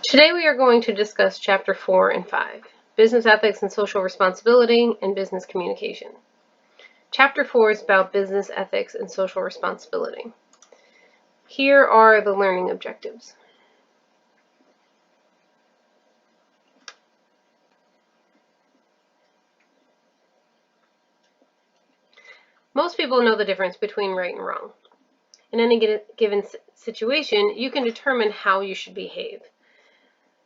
Today we are going to discuss Chapter 4 and 5, Business Ethics and Social Responsibility and Business Communication. Chapter 4 is about business ethics and social responsibility. Here are the learning objectives. Most people know the difference between right and wrong. In any given situation, you can determine how you should behave.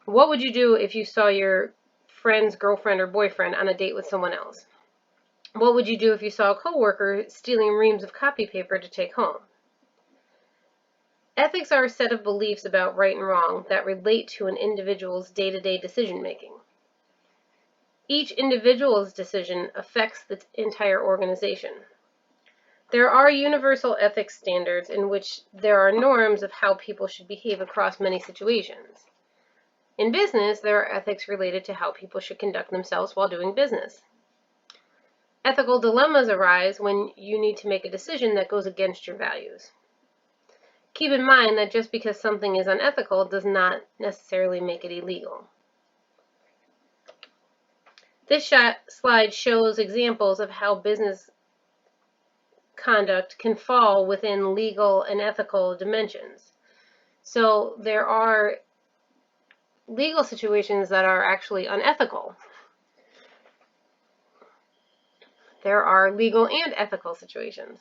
What would you do if you saw your friend's girlfriend or boyfriend on a date with someone else? What would you do if you saw a coworker stealing reams of copy paper to take home? Ethics are a set of beliefs about right and wrong that relate to an individual's day-to-day decision-making. Each individual's decision affects the entire organization. There are universal ethics standards in which there are norms of how people should behave across many situations. In business, there are ethics related to how people should conduct themselves while doing business. Ethical dilemmas arise when you need to make a decision that goes against your values. Keep in mind that just because something is unethical does not necessarily make it illegal. This slide shows examples of how business conduct can fall within legal and ethical dimensions. So there are legal situations that are actually unethical. There are legal and ethical situations.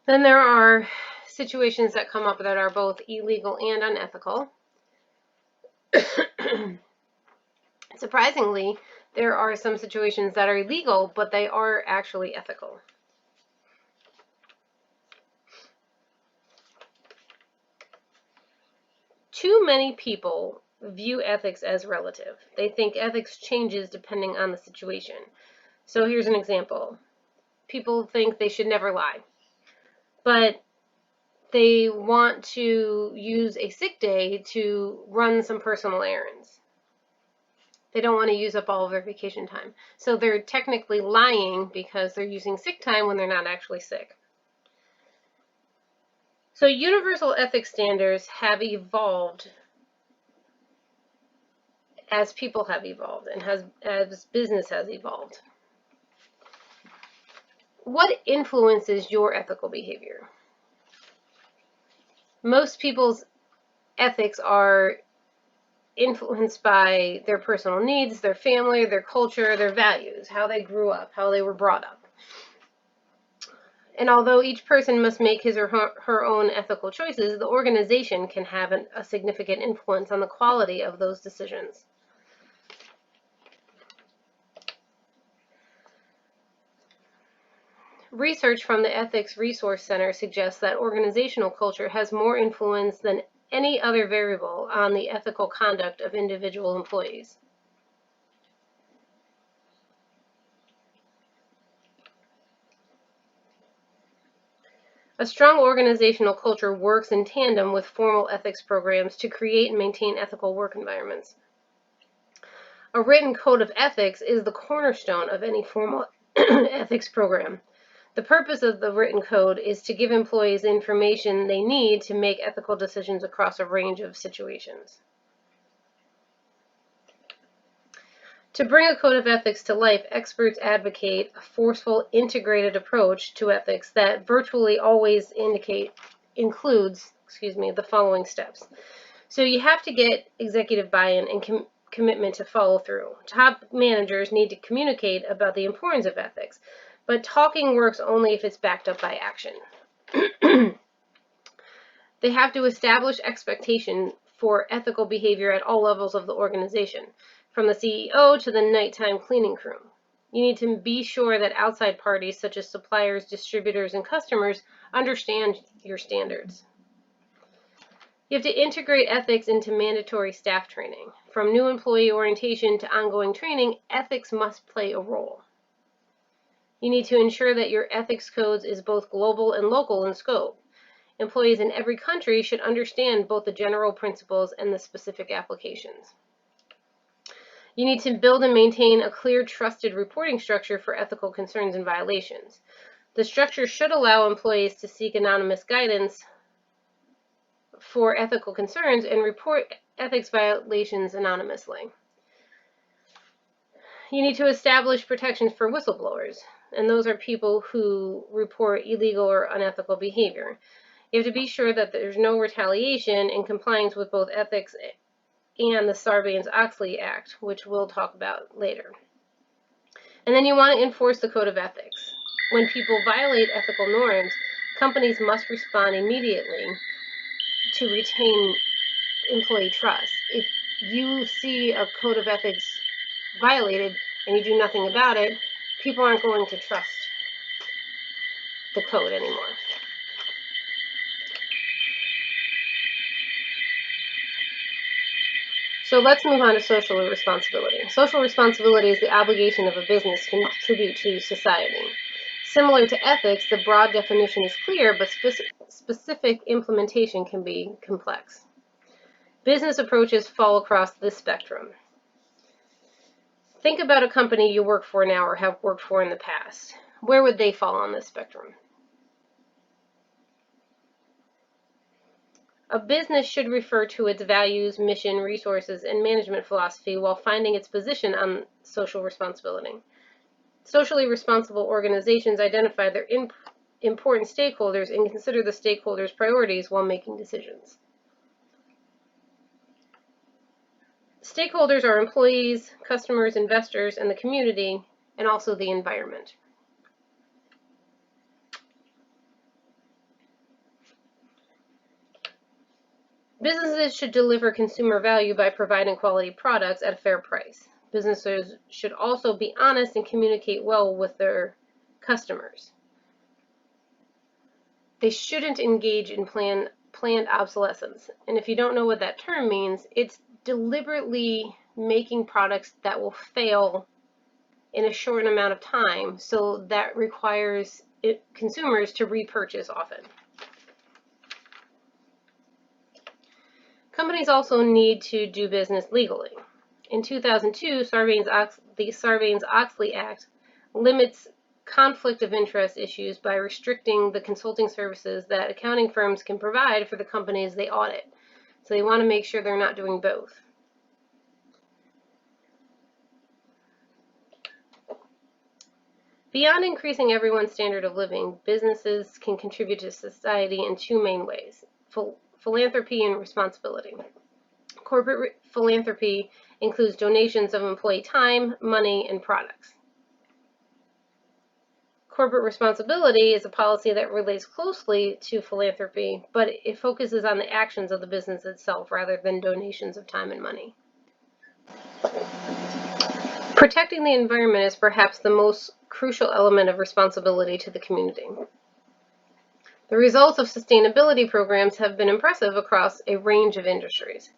Then there are situations that come up that are both illegal and unethical. Surprisingly, there are some situations that are illegal, but they are actually ethical. Too many people view ethics as relative. They think ethics changes depending on the situation. So here's an example. People think they should never lie, but they want to use a sick day to run some personal errands. They don't want to use up all of their vacation time. So they're technically lying because they're using sick time when they're not actually sick. So universal ethics standards have evolved as people have evolved and as business has evolved. What influences your ethical behavior? Most people's ethics are influenced by their personal needs, their family, their culture, their values, how they grew up, how they were brought up. And although each person must make his or her own ethical choices, the organization can have a significant influence on the quality of those decisions. Research from the Ethics Resource Center suggests that organizational culture has more influence than any other variable on the ethical conduct of individual employees. A strong organizational culture works in tandem with formal ethics programs to create and maintain ethical work environments. A written code of ethics is the cornerstone of any formal ethics program. The purpose of the written code is to give employees the information they need to make ethical decisions across a range of situations. To bring a code of ethics to life, experts advocate a forceful, integrated approach to ethics that virtually always includes the following steps. So you have to get executive buy-in and commitment to follow through. Top managers need to communicate about the importance of ethics, but talking works only if it's backed up by action. They have to establish expectation for ethical behavior at all levels of the organization, from the CEO to the nighttime cleaning crew. You need to be sure that outside parties, such as suppliers, distributors, and customers, understand your standards. You have to integrate ethics into mandatory staff training. From new employee orientation to ongoing training, ethics must play a role. You need to ensure that your ethics codes is both global and local in scope. Employees in every country should understand both the general principles and the specific applications. You need to build and maintain a clear, trusted reporting structure for ethical concerns and violations. The structure should allow employees to seek anonymous guidance for ethical concerns and report ethics violations anonymously. You need to establish protections for whistleblowers, and those are people who report illegal or unethical behavior. You have to be sure that there's no retaliation in compliance with both ethics and the Sarbanes-Oxley Act, which we'll talk about later. And then you want to enforce the code of ethics. When people violate ethical norms, companies must respond immediately to retain employee trust. If you see a code of ethics violated and you do nothing about it, people aren't going to trust the code anymore. So let's move on to social responsibility. Social responsibility is the obligation of a business to contribute to society. Similar to ethics, the broad definition is clear, but specific implementation can be complex. Business approaches fall across this spectrum. Think about a company you work for now or have worked for in the past. Where would they fall on this spectrum? A business should refer to its values, mission, resources, and management philosophy while finding its position on social responsibility. Socially responsible organizations identify their important stakeholders and consider the stakeholders' priorities while making decisions. Stakeholders are employees, customers, investors, and the community, and also the environment. Businesses should deliver consumer value by providing quality products at a fair price. Businesses should also be honest and communicate well with their customers. They shouldn't engage in planned obsolescence. And if you don't know what that term means, it's deliberately making products that will fail in a short amount of time, so that requires consumers to repurchase often. Companies also need to do business legally. In 2002, the Sarbanes-Oxley Act limits conflict of interest issues by restricting the consulting services that accounting firms can provide for the companies they audit. So they want to make sure they're not doing both. Beyond increasing everyone's standard of living, businesses can contribute to society in two main ways: philanthropy and responsibility. Corporate philanthropy includes donations of employee time, money, and products. Corporate responsibility is a policy that relates closely to philanthropy, but it focuses on the actions of the business itself rather than donations of time and money. Protecting the environment is perhaps the most crucial element of responsibility to the community. The results of sustainability programs have been impressive across a range of industries.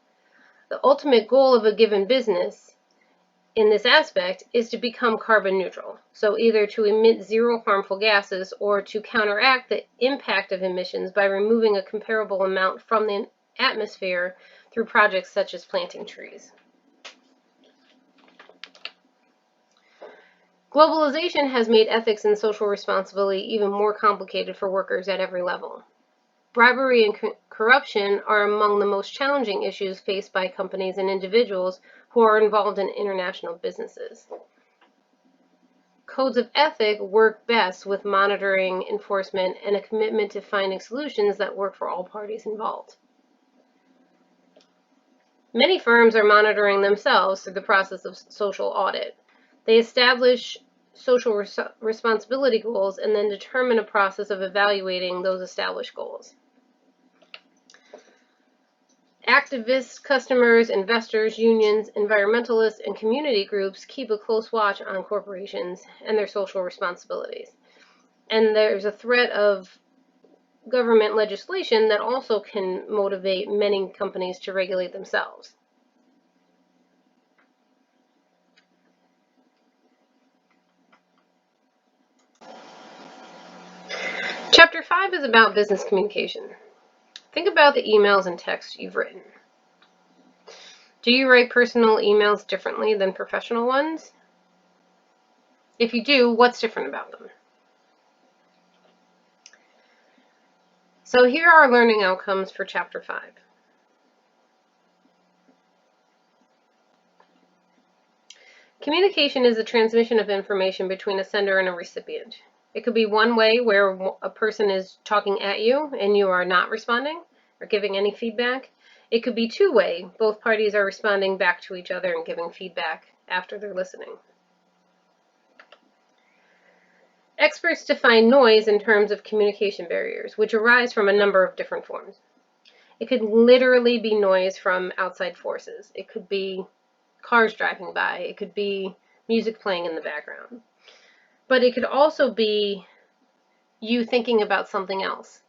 The ultimate goal of a given business in this aspect is to become carbon neutral, so either to emit zero harmful gases or to counteract the impact of emissions by removing a comparable amount from the atmosphere through projects such as planting trees. Globalization has made ethics and social responsibility even more complicated for workers at every level. Bribery and corruption are among the most challenging issues faced by companies and individuals who are involved in international businesses. Codes of ethics work best with monitoring, enforcement, and a commitment to finding solutions that work for all parties involved. Many firms are monitoring themselves through the process of social audit. They establish social responsibility goals and then determine a process of evaluating those established goals. Activists, customers, investors, unions, environmentalists, and community groups keep a close watch on corporations and their social responsibilities. And there's a threat of government legislation that also can motivate many companies to regulate themselves. Chapter 5 is about business communication. Think about the emails and texts you've written. Do you write personal emails differently than professional ones? If you do, what's different about them? So here are our learning outcomes for Chapter 5. Communication is the transmission of information between a sender and a recipient. It could be one way where a person is talking at you and you are not responding or giving any feedback. It could be two-way. Both parties are responding back to each other and giving feedback after they're listening. Experts define noise in terms of communication barriers, which arise from a number of different forms. It could literally be noise from outside forces. It could be cars driving by. It could be music playing in the background. But it could also be you thinking about something else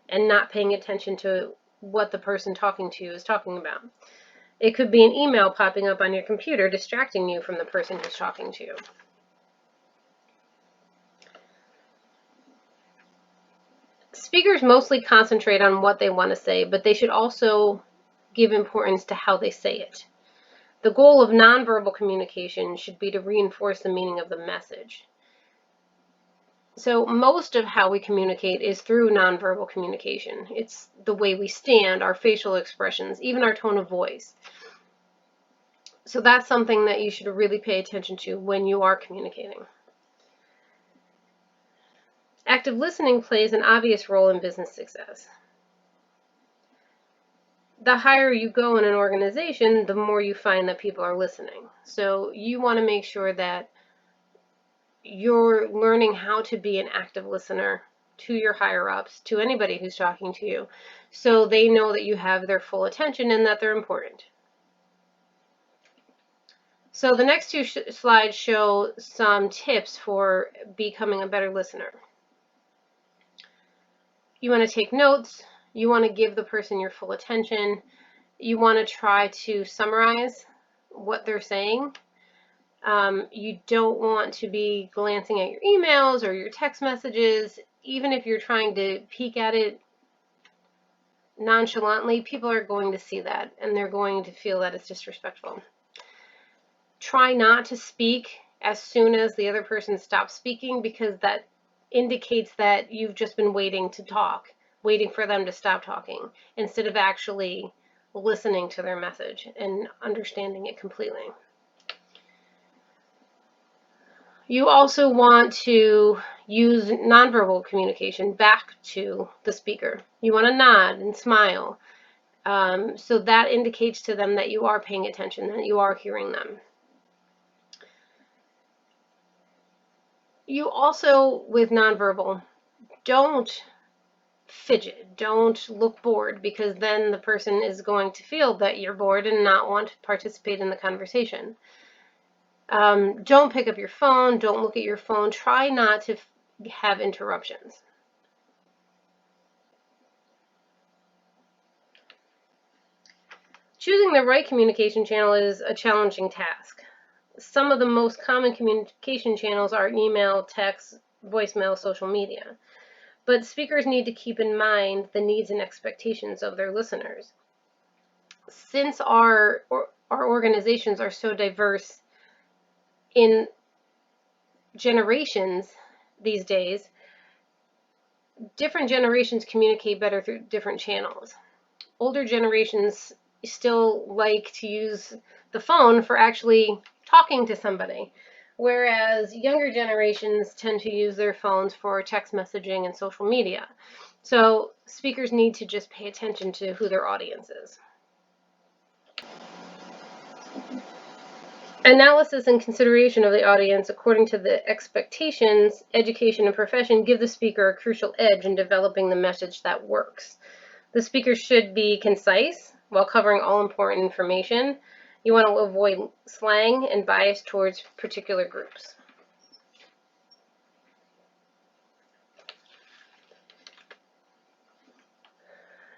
and not paying attention to what the person talking to you is talking about. It could be an email popping up on your computer distracting you from the person who's talking to you. Speakers mostly concentrate on what they want to say, but they should also give importance to how they say it. The goal of nonverbal communication should be to reinforce the meaning of the message. So most of how we communicate is through nonverbal communication. It's the way we stand, our facial expressions, even our tone of voice. So that's something that you should really pay attention to when you are communicating. Active listening plays an obvious role in business success. The higher you go in an organization, the more you find that people are listening. So you want to make sure that you're learning how to be an active listener to your higher-ups, to anybody who's talking to you, so they know that you have their full attention and that they're important. So the next two slides show some tips for becoming a better listener. You want to take notes. You want to give the person your full attention. You want to try to summarize what they're saying. You don't want to be glancing at your emails or your text messages. Even if you're trying to peek at it nonchalantly, people are going to see that and they're going to feel that it's disrespectful. Try not to speak as soon as the other person stops speaking, because that indicates that you've just been waiting to talk, waiting for them to stop talking, instead of actually listening to their message and understanding it completely. You also want to use nonverbal communication back to the speaker. You want to nod and smile. So that indicates to them that you are paying attention, that you are hearing them. You also, with nonverbal, don't fidget, don't look bored, because then the person is going to feel that you're bored and not want to participate in the conversation. Don't pick up your phone, don't look at your phone, try not to have interruptions. Choosing the right communication channel is a challenging task. Some of the most common communication channels are email, text, voicemail, social media. But speakers need to keep in mind the needs and expectations of their listeners. Since our organizations are so diverse in generations these days, different generations communicate better through different channels. Older generations still like to use the phone for actually talking to somebody, whereas younger generations tend to use their phones for text messaging and social media. So speakers need to just pay attention to who their audience is. Analysis and consideration of the audience according to the expectations, education, and profession give the speaker a crucial edge in developing the message that works. The speaker should be concise while covering all important information. You want to avoid slang and bias towards particular groups.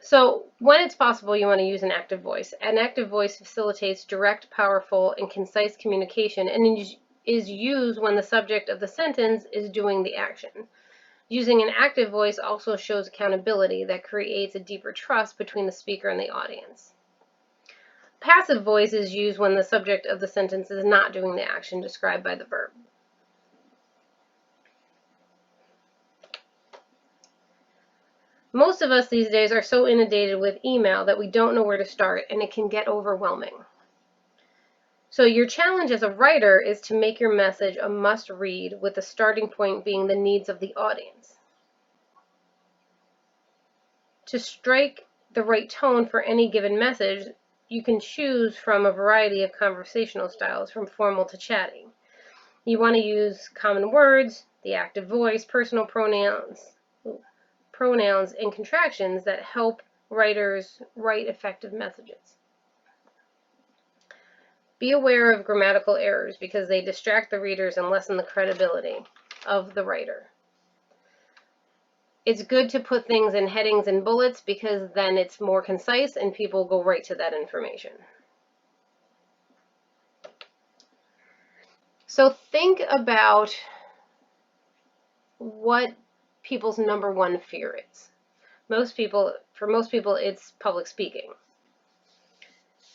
So when it's possible, you want to use an active voice. An active voice facilitates direct, powerful, and concise communication and is used when the subject of the sentence is doing the action. Using an active voice also shows accountability that creates a deeper trust between the speaker and the audience. Passive voice is used when the subject of the sentence is not doing the action described by the verb. Most of us these days are so inundated with email that we don't know where to start, and it can get overwhelming. So your challenge as a writer is to make your message a must-read, with the starting point being the needs of the audience. To strike the right tone for any given message, you can choose from a variety of conversational styles, from formal to chatty. You want to use common words, the active voice, personal pronouns, and contractions that help writers write effective messages. Be aware of grammatical errors because they distract the readers and lessen the credibility of the writer. It's good to put things in headings and bullets because then it's more concise and people go right to that information. So think about what people's number one fear is. For most people, it's public speaking.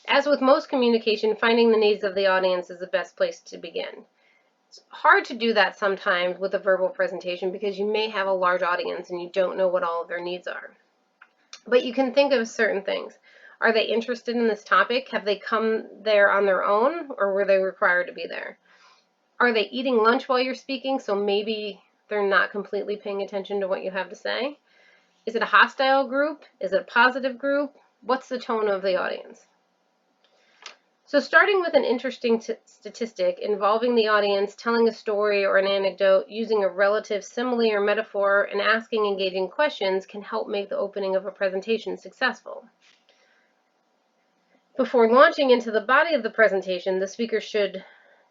As with most communication, finding the needs of the audience is the best place to begin. It's hard to do that sometimes with a verbal presentation because you may have a large audience and you don't know what all of their needs are. But you can think of certain things. Are they interested in this topic? Have they come there on their own, or were they required to be there? Are they eating lunch while you're speaking, so maybe they're not completely paying attention to what you have to say? Is it a hostile group? Is it a positive group? What's the tone of the audience? So starting with an interesting statistic involving the audience, telling a story or an anecdote, using a relative simile or metaphor, and asking engaging questions can help make the opening of a presentation successful. Before launching into the body of the presentation, the speaker should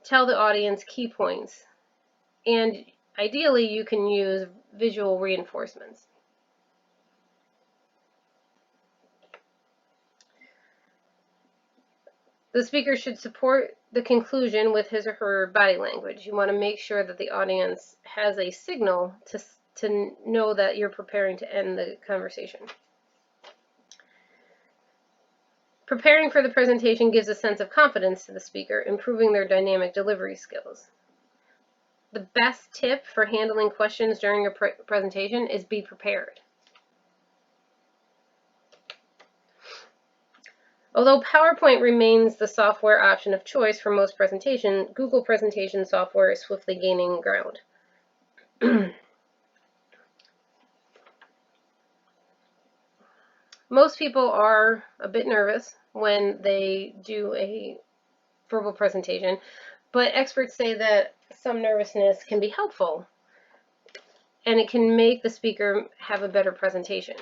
tell the audience key points, and ideally you can use visual reinforcements. The speaker should support the conclusion with his or her body language. You want to make sure that the audience has a signal to know that you're preparing to end the conversation. Preparing for the presentation gives a sense of confidence to the speaker, improving their dynamic delivery skills. The best tip for handling questions during your presentation is be prepared. Although PowerPoint remains the software option of choice for most presentations, Google presentation software is swiftly gaining ground. Most people are a bit nervous when they do a verbal presentation, but experts say that some nervousness can be helpful and it can make the speaker have a better presentation.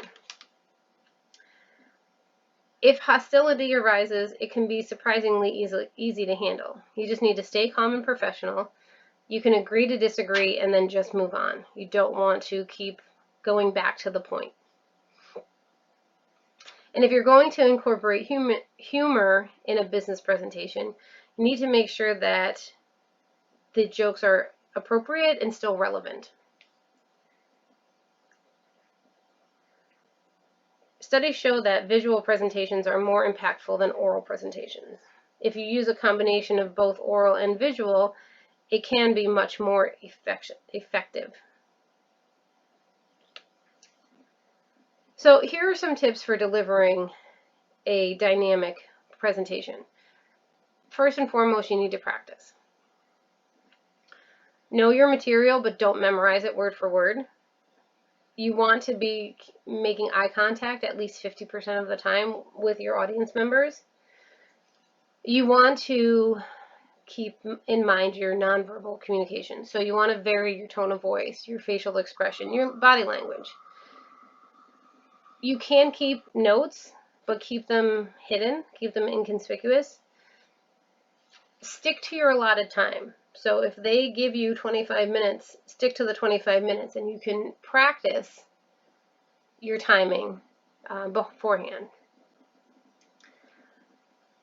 If hostility arises, it can be surprisingly easy to handle. You just need to stay calm and professional. You can agree to disagree and then just move on. You don't want to keep going back to the point. And if you're going to incorporate humor in a business presentation, you need to make sure that the jokes are appropriate and still relevant. Studies show that visual presentations are more impactful than oral presentations. If you use a combination of both oral and visual, it can be much more effective. So here are some tips for delivering a dynamic presentation. First and foremost, you need to practice. Know your material, but don't memorize it word for word. You want to be making eye contact at least 50% of the time with your audience members. You want to keep in mind your nonverbal communication. So you want to vary your tone of voice, your facial expression, your body language. You can keep notes, but keep them hidden, keep them inconspicuous. Stick to your allotted time. So if they give you 25 minutes, stick to the 25 minutes, and you can practice your timing beforehand.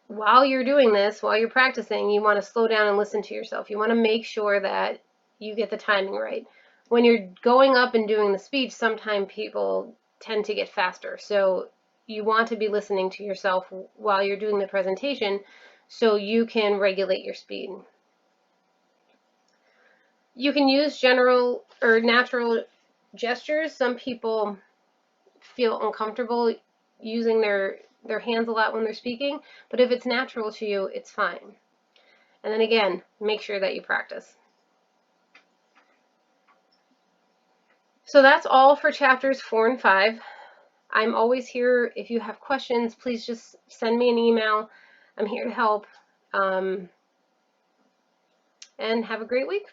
While you're doing this, while you're practicing, you want to slow down and listen to yourself. You want to make sure that you get the timing right. When you're going up and doing the speech, sometimes people tend to get faster. So you want to be listening to yourself while you're doing the presentation so you can regulate your speed. You can use general or natural gestures. Some people feel uncomfortable using their hands a lot when they're speaking, but if it's natural to you, it's fine. And then again, make sure that you practice. So that's all for chapters 4 and 5. I'm always here. If you have questions, please just send me an email. I'm here to help. And have a great week.